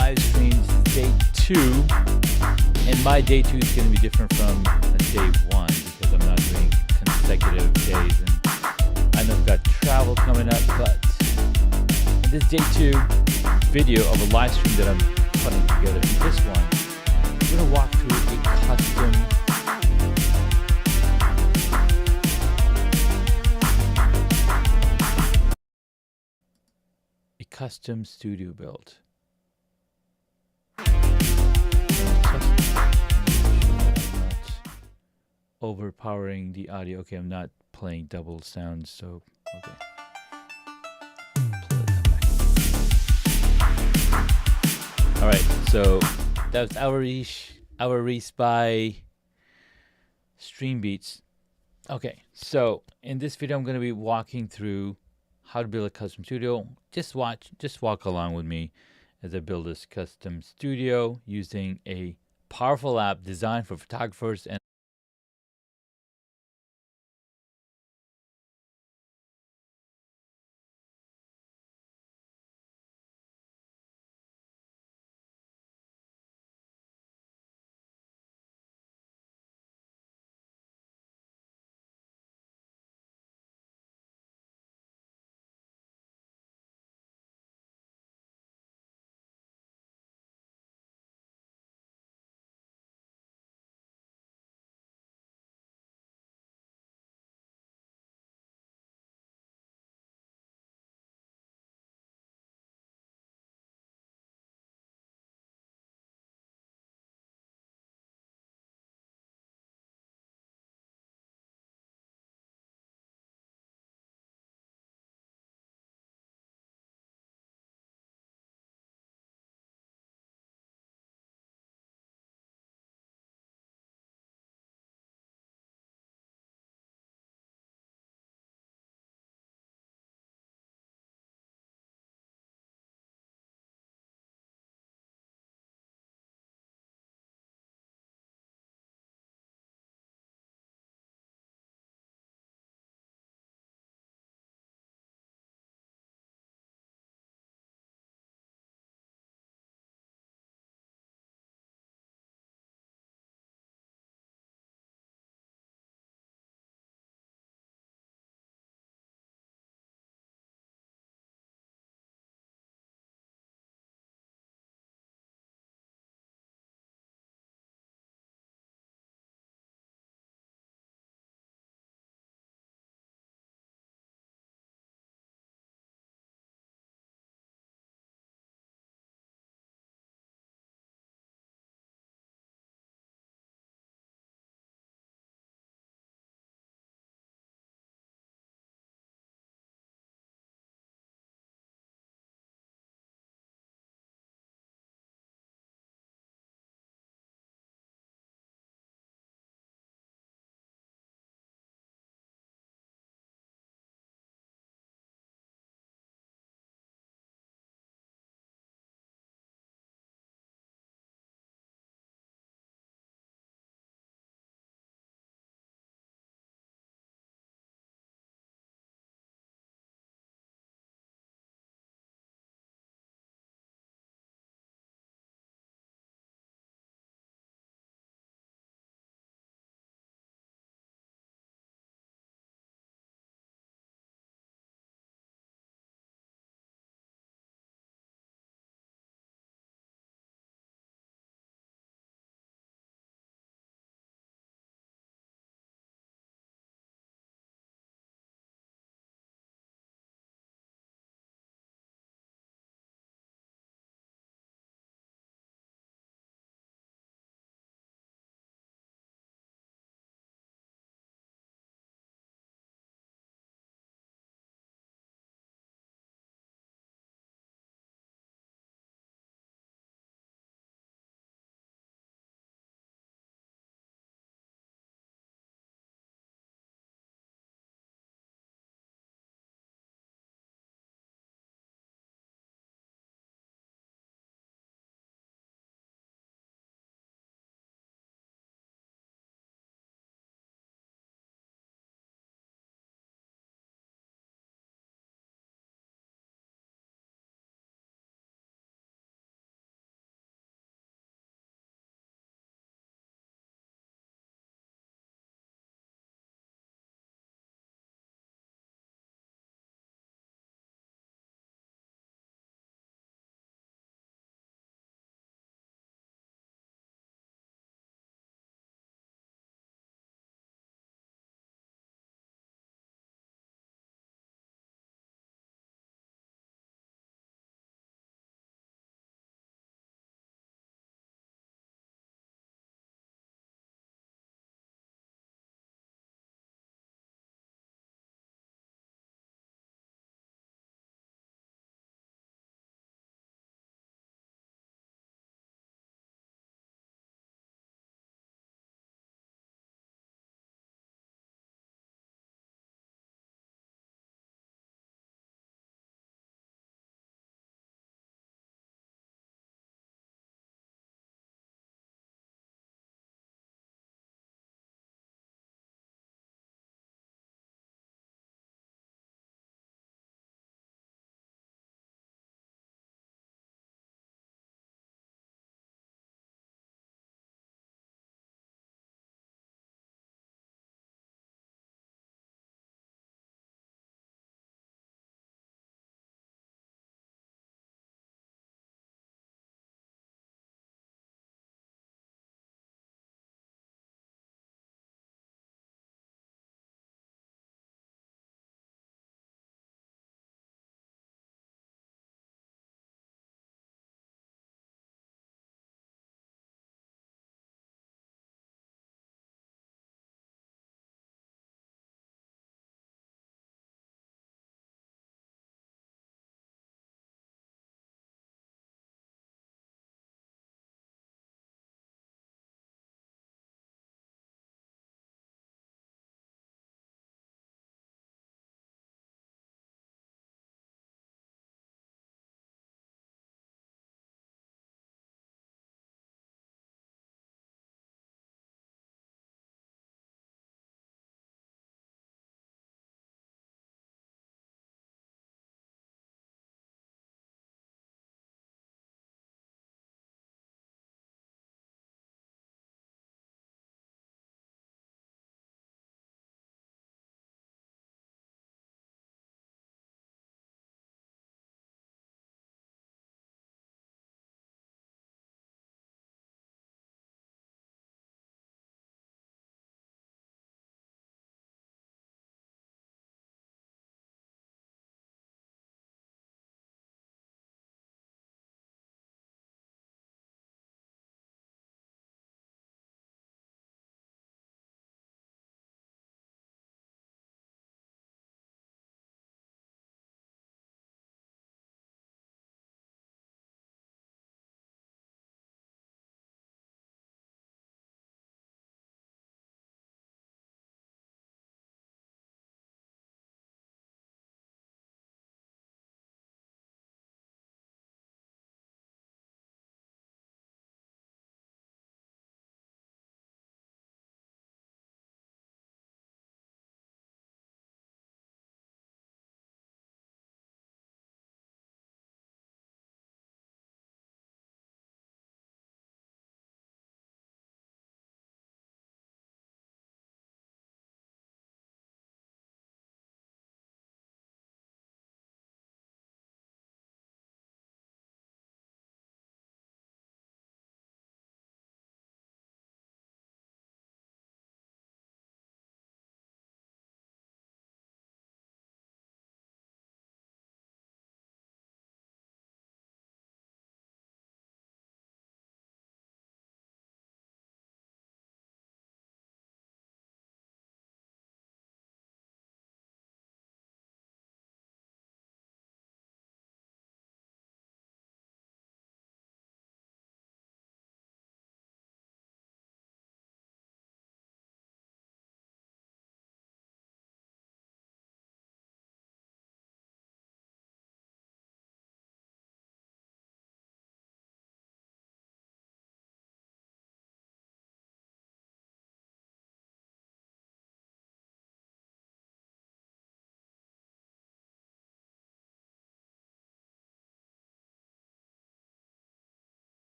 live stream. This is day 2, and my day 2 is going to be different from day 1 because I'm not doing consecutive days, and I know I've got travel coming up, but in this day 2 video of a live stream that I'm putting together, in this one, we're going to walk through a custom studio build. Overpowering the audio. Okay, I'm not playing double sounds, so okay. All right, so that was our Reese by Stream Beats. Okay, so in this video, I'm going to be walking through how to build a custom studio. Just walk along with me as I build this custom studio using a powerful app designed for photographers and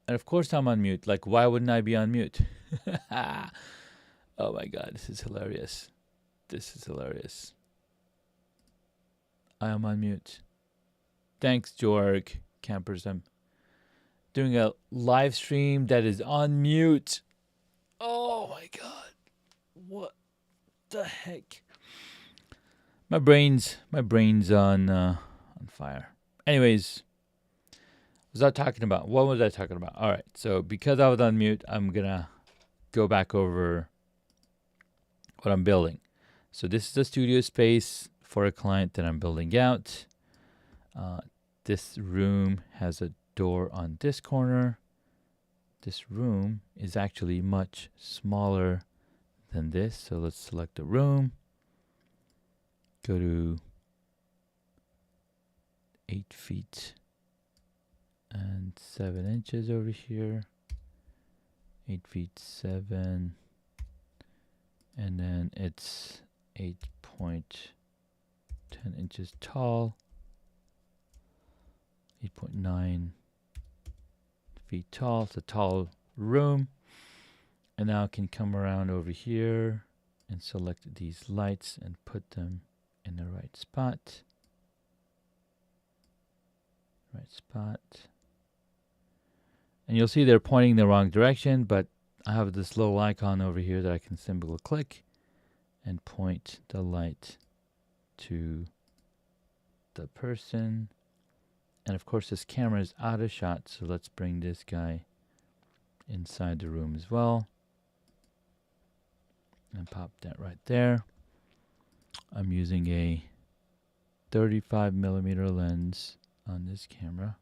And of course I'm on mute. Like, why wouldn't I be on mute? Oh my god, this is hilarious. This is hilarious. I am on mute. Thanks, Jorg Campers. I'm doing a live stream that is on mute. Oh my god. What the heck? My brain's on fire. Anyways, what was I talking about? What was I talking about? All right. So because I was on mute, I'm gonna go back over what I'm building. So this is a studio space for a client that I'm building out. This room has a door on this corner. This room is actually much smaller than this. So let's select the room. Go to 8 feet and 7 inches over here. 8 feet 7. And then it's 8.10 inches tall. 8.9 feet tall. It's a tall room. And now I can come around over here and select these lights and put them in the right spot. Right spot. And you'll see they're pointing the wrong direction, but I have this little icon over here that I can simply click and point the light to the person. And of course this camera is out of shot, so let's bring this guy inside the room as well. And pop that right there. I'm using a 35mm lens on this camera.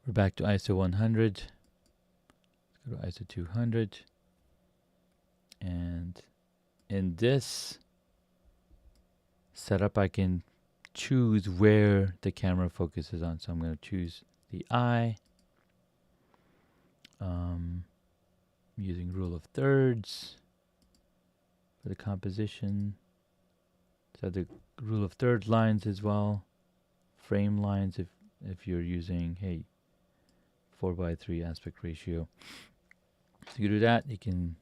We're back to ISO 100. Let's go to ISO 200. And in this setup, I can choose where the camera focuses on. So I'm going to choose the eye. Using rule of thirds for the composition. So the rule of thirds lines as well. Frame lines if you're using 4:3 aspect ratio. So you do that, you can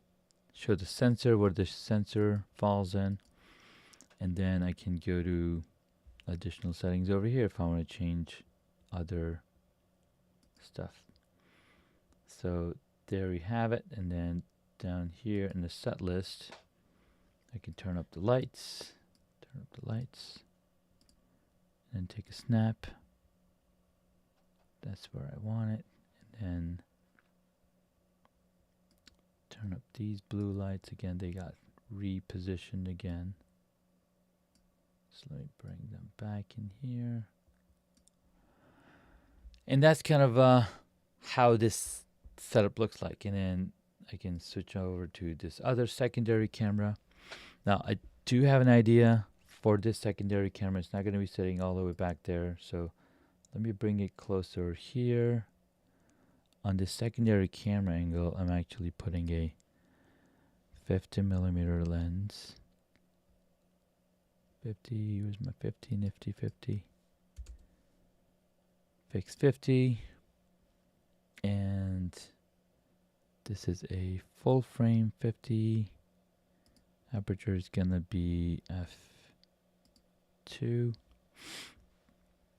show the sensor where the sensor falls in, and then I can go to additional settings over here if I want to change other stuff. So there we have it, and then down here in the set list I can turn up the lights, and take a snap. That's where I want it, and then turn up these blue lights again. They got repositioned again, so let me bring them back in here. And that's kind of how this setup looks like. And then I can switch over to this other secondary camera. Now I do have an idea for this secondary camera. It's not going to be sitting all the way back there, so let me bring it closer here. On this secondary camera angle, I'm actually putting a 50mm lens. 50, where's my 50, nifty 50? Fix 50. And this is a full frame 50. Aperture is gonna be f2.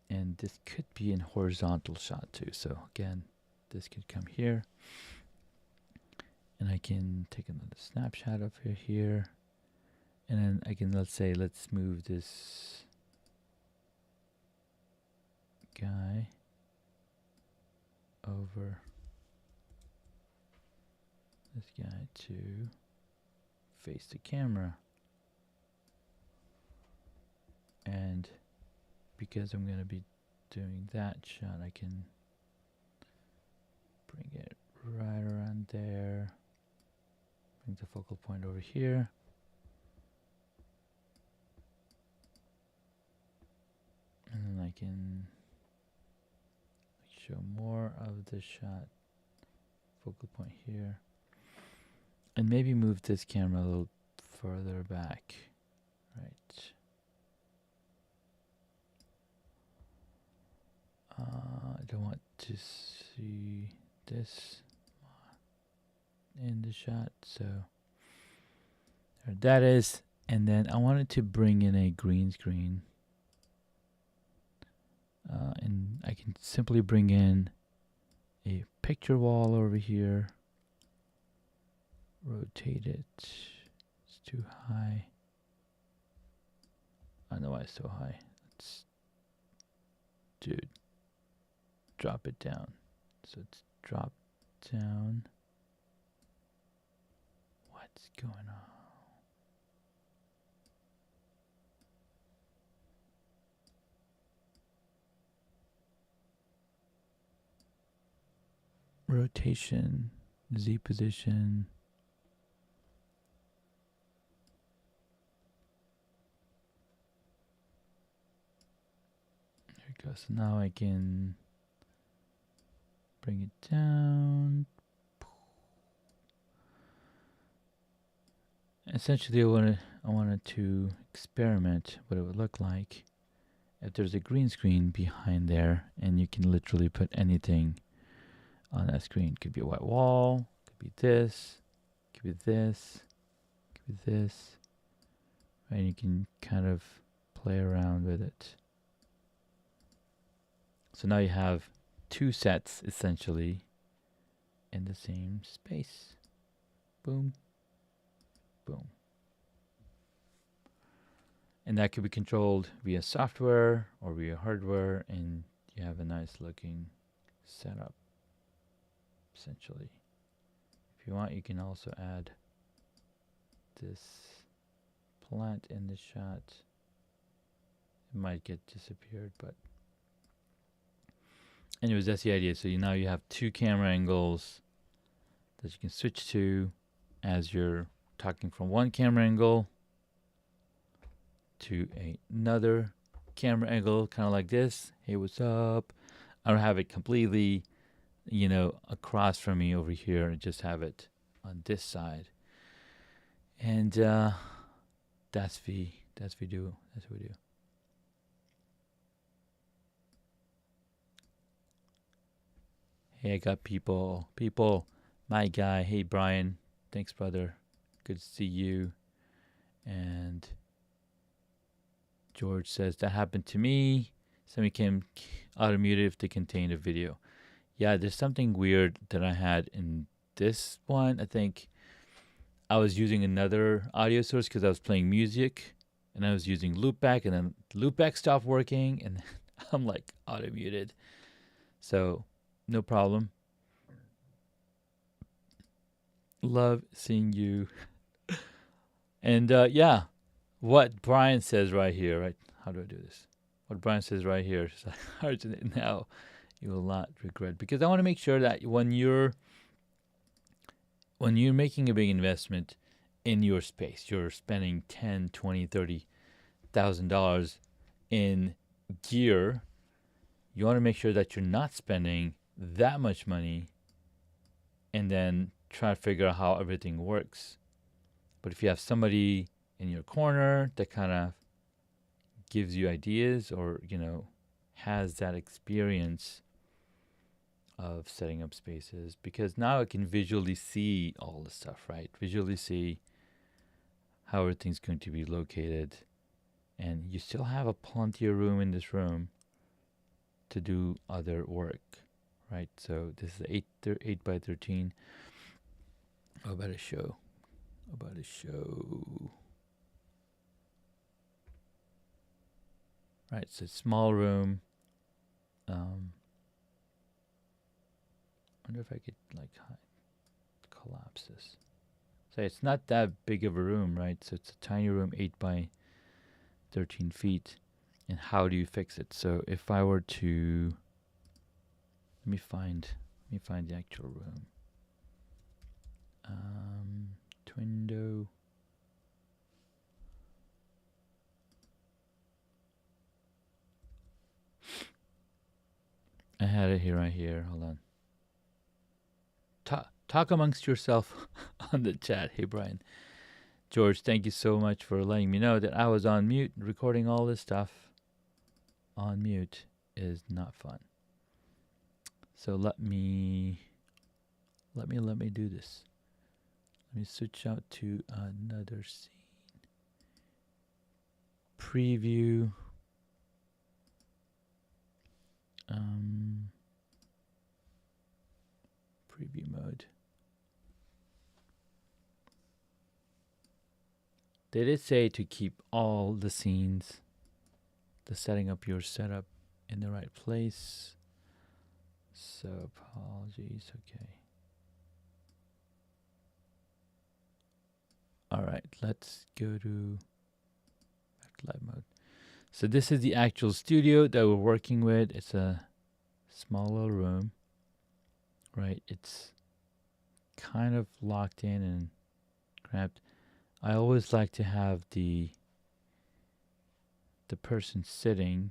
And this could be in horizontal shot too. So again, this could come here. And I can take another snapshot of here. And then I can, let's move this guy over this guy to face the camera. And because I'm going to be doing that shot, I can bring it right around there. Bring the focal point over here. And then I can show more of the shot. Focal point here. And maybe move this camera a little further back. Right. I don't want to see this in the shot. So there that is. And then I wanted to bring in a green screen. And I can simply bring in a picture wall over here. Rotate it. It's too high. I don't know why it's so high. Let's, dude, drop it down. So it's drop down. What's going on? Rotation, Z position. There we go. So now I can bring it down. Essentially, I wanted to experiment what it would look like if there's a green screen behind there, and you can literally put anything on that screen. Could be a white wall, could be this, could be this, could be this, and you can kind of play around with it. So now you have two sets essentially in the same space. Boom, boom. And that could be controlled via software or via hardware, and you have a nice looking setup. Essentially, if you want, you can also add this plant in the shot. It might get disappeared, but anyways, that's the idea. So now you have two camera angles that you can switch to as you're talking from one camera angle to another camera angle, kind of like this. Hey, what's up? I don't have it completely, across from me over here, and just have it on this side. And that's what we do. Hey, I got people, my guy. Hey, Brian, thanks, brother. Good to see you. And George says that happened to me. Semi-cam auto-muted if they contain a video. Yeah, there's something weird that I had in this one. I think I was using another audio source because I was playing music, and I was using loopback, and then loopback stopped working, and I'm like auto-muted. So no problem. Love seeing you. And yeah, what Brian says right here, right? How do I do this? What Brian says right here is now you will not regret, because I want to make sure that when you're making a big investment in your space, you're spending $10,000, $20,000, $30,000 in gear. You want to make sure that you're not spending that much money and then try to figure out how everything works. But if you have somebody in your corner that kind of gives you ideas, or has that experience of setting up spaces, because now I can visually see all the stuff, right? Visually see how everything's going to be located, and you still have a plenty of room in this room to do other work, right? So this is 8 by 13. About a show. Right, so small room. Wonder if I could collapse this. So it's not that big of a room, right? So it's a tiny room, 8 by 13 feet. And how do you fix it? So if I were to, let me find the actual room. Twindo. I had it right here. Hold on. Talk amongst yourself on the chat. Hey, Brian. George, thank you so much for letting me know that I was on mute. Recording all this stuff on mute is not fun. So let me do this. Let me switch out to another scene. Preview. Preview mode. They did say to keep all the scenes, the setting up your setup in the right place. So apologies. Okay. All right, let's go to back to live mode. So this is the actual studio that we're working with. It's a small little room, right? It's kind of locked in and cramped. I always like to have the person sitting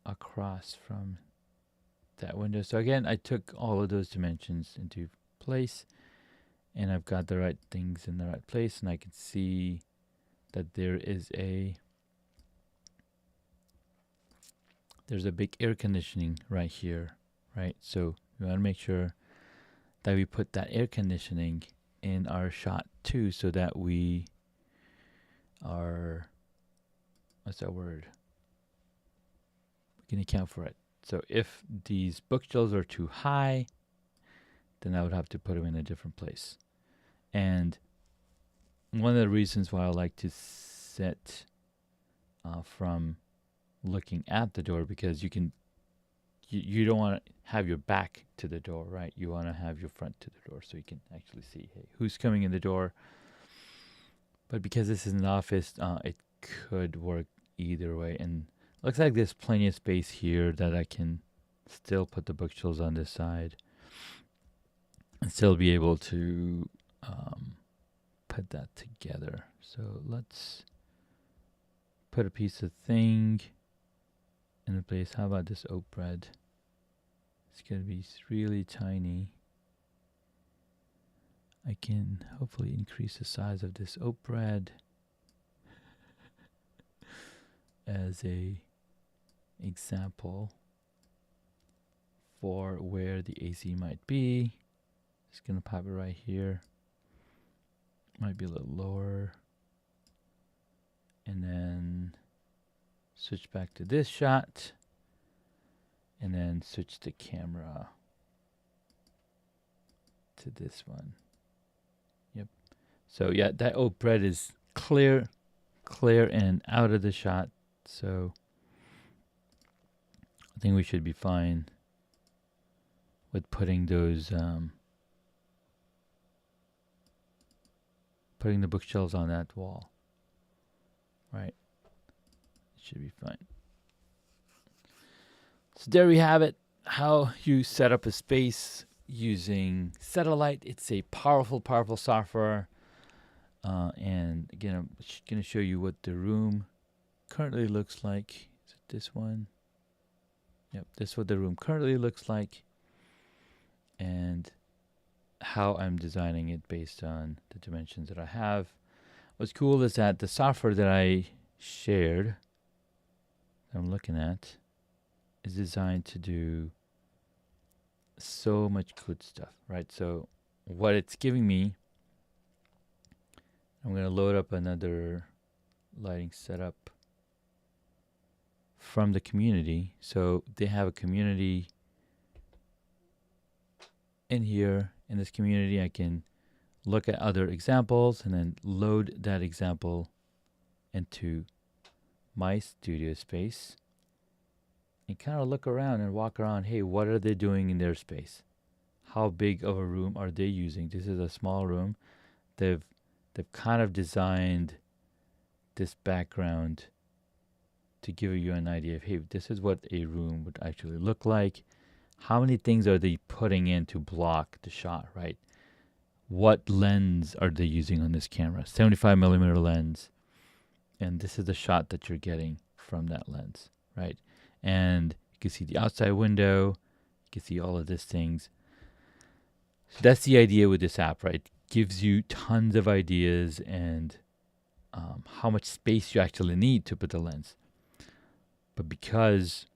across from that window. So again, I took all of those dimensions into place, and I've got the right things in the right place, and I can see that there's a big air conditioning right here, right? So we want to make sure that we put that air conditioning in our shot too, so that we are, what's that word? We can account for it. So if these bookshelves are too high, then I would have to put them in a different place. And one of the reasons why I like to sit from looking at the door, because you don't want to have your back to the door, right? You want to have your front to the door so you can actually see, hey, who's coming in the door. But because this is an office, it could work either way. And looks like there's plenty of space here that I can still put the bookshelves on this side and still be able to put that together. So let's put a piece of thing in a place. How about this oak bread? It's going to be really tiny. I can hopefully increase the size of this oak bread as a example for where the AC might be. Just going to pop it right here. Might be a little lower. And then switch back to this shot. And then switch the camera to this one. Yep. So yeah, that oak bread is clear and out of the shot. So I think we should be fine with putting those putting the bookshelves on that wall. Right. It should be fine. So there we have it. How you set up a space using Satellite. It's a powerful software. And again, I'm going to show you what the room currently looks like. Is it this one? Yep, this is what the room currently looks like. And how I'm designing it based on the dimensions that I have. What's cool is that the software that I shared, that I'm looking at, is designed to do so much good stuff, right? So what it's giving me, I'm going to load up another lighting setup from the community. So they have a community in here. In this community, I can look at other examples and then load that example into my studio space and kind of look around and walk around. Hey, what are they doing in their space? How big of a room are they using? This is a small room. They've kind of designed this background to give you an idea of, hey, this is what a room would actually look like. How many things are they putting in to block the shot, right? What lens are they using on this camera? 75mm lens. And this is the shot that you're getting from that lens, right? And you can see the outside window. You can see all of these things. So that's the idea with this app, right? It gives you tons of ideas and how much space you actually need to put the lens. But because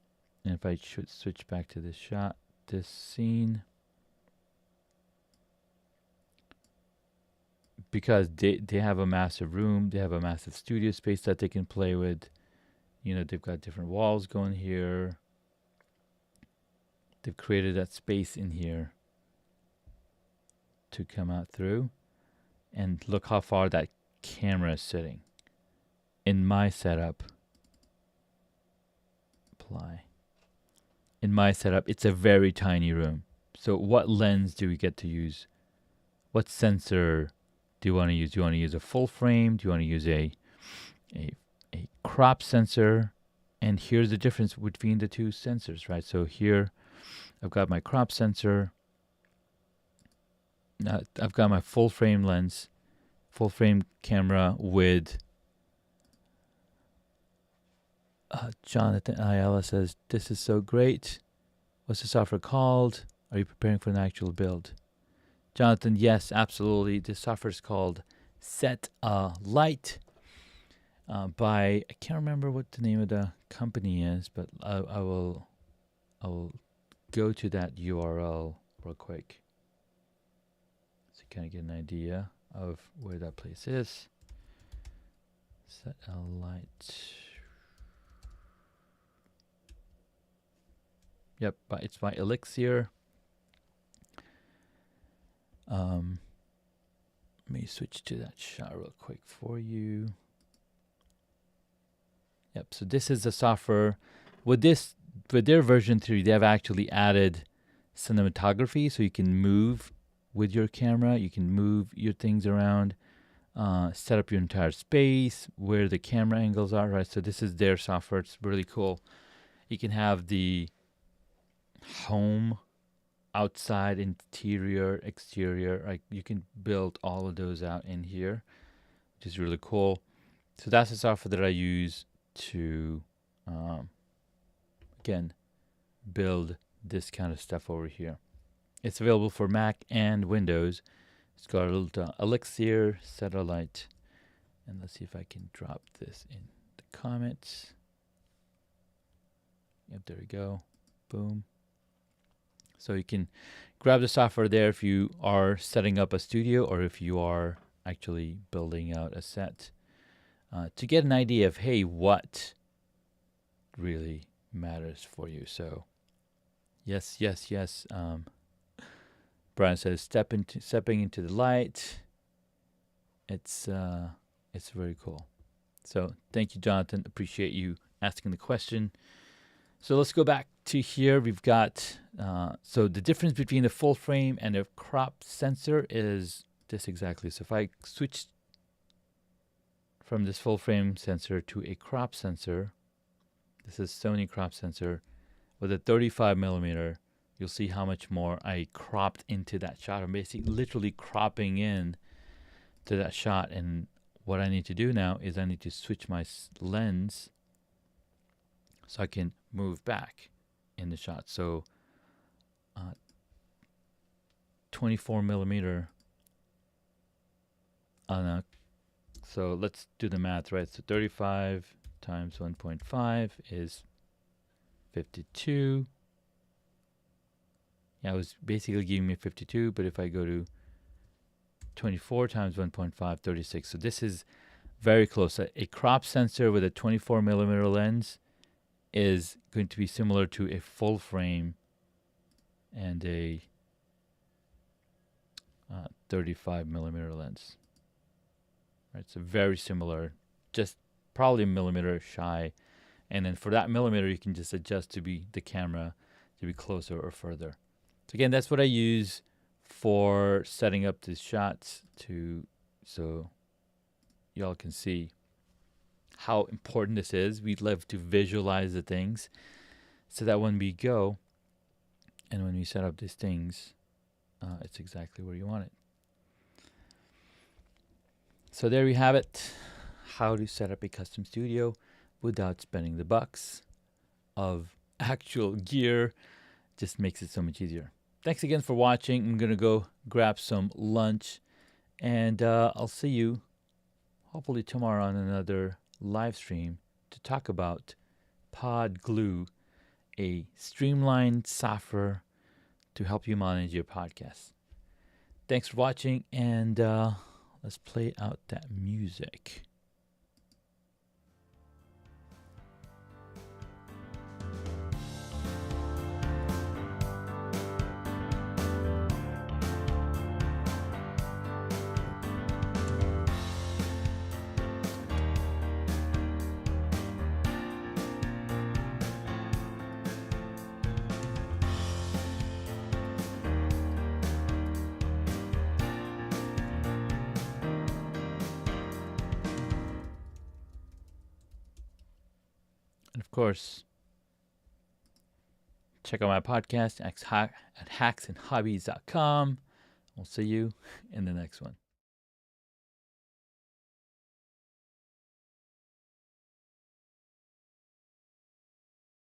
And if I should switch back to this shot, this scene, because they have a massive room, they have a massive studio space that they can play with. You know, they've got different walls going here. They've created that space in here to come out through. And look how far that camera is sitting. In my setup, apply. In my setup, it's a very tiny room. So what lens do we get to use? What sensor do you want to use? Do you want to use a full frame? Do you want to use a crop sensor? And here's the difference between the two sensors, right? So here I've got my crop sensor. I've got my full frame lens, full frame camera with Jonathan Ayala says, this is so great. What's the software called? Are you preparing for an actual build? Jonathan, yes, absolutely. This software is called Set-A-Light by, I can't remember what the name of the company is, but I will go to that URL real quick so you kind of get an idea of where that place is. Set-A-Light. Yep, but it's by Elixir. Let me switch to that shot real quick for you. Yep, so this is the software. With their version 3, they have actually added cinematography, so you can move with your camera. You can move your things around, set up your entire space, where the camera angles are, right? So this is their software. It's really cool. You can have the home, outside, interior, exterior. Like you can build all of those out in here, which is really cool. So that's the software that I use to, again, build this kind of stuff over here. It's available for Mac and Windows. It's got a little Elixir Set-A-Light. And let's see if I can drop this in the comments. Yep, there we go. Boom. So you can grab the software there if you are setting up a studio or if you are actually building out a set to get an idea of, hey, what really matters for you. So yes. Brian says stepping into the light. It's very cool. So thank you, Jonathan. Appreciate you asking the question. So let's go back to here. We've got, so the difference between the full frame and a crop sensor is this exactly. So if I switch from this full frame sensor to a crop sensor, this is Sony crop sensor with a 35 millimeter, you'll see how much more I cropped into that shot. I'm basically literally cropping in to that shot. And what I need to do now is I need to switch my lens so I can move back in the shot. So 24 millimeter on a, so let's do the math, right? So 35 times 1.5 is 52. Yeah, it was basically giving me 52, but if I go to 24 times 1.5, 36. So this is very close. A crop sensor with a 24 millimeter lens is going to be similar to a full frame and a 35 millimeter lens. Right, so very similar, just probably a millimeter shy. And then for that millimeter, you can just adjust to be the camera to be closer or further. So again, that's what I use for setting up these shots so y'all can see how important this is. We love to visualize the things so that when we go and when we set up these things, it's exactly where you want it. So there we have it. How to set up a custom studio without spending the bucks of actual gear. Just makes it so much easier. Thanks again for watching. I'm going to go grab some lunch and I'll see you hopefully tomorrow on another live stream to talk about Pod Glue, a streamlined software to help you manage your podcast. Thanks for watching, and let's play out that music. And of course, check out my podcast at hacksandhobbies.com. We'll see you in the next one.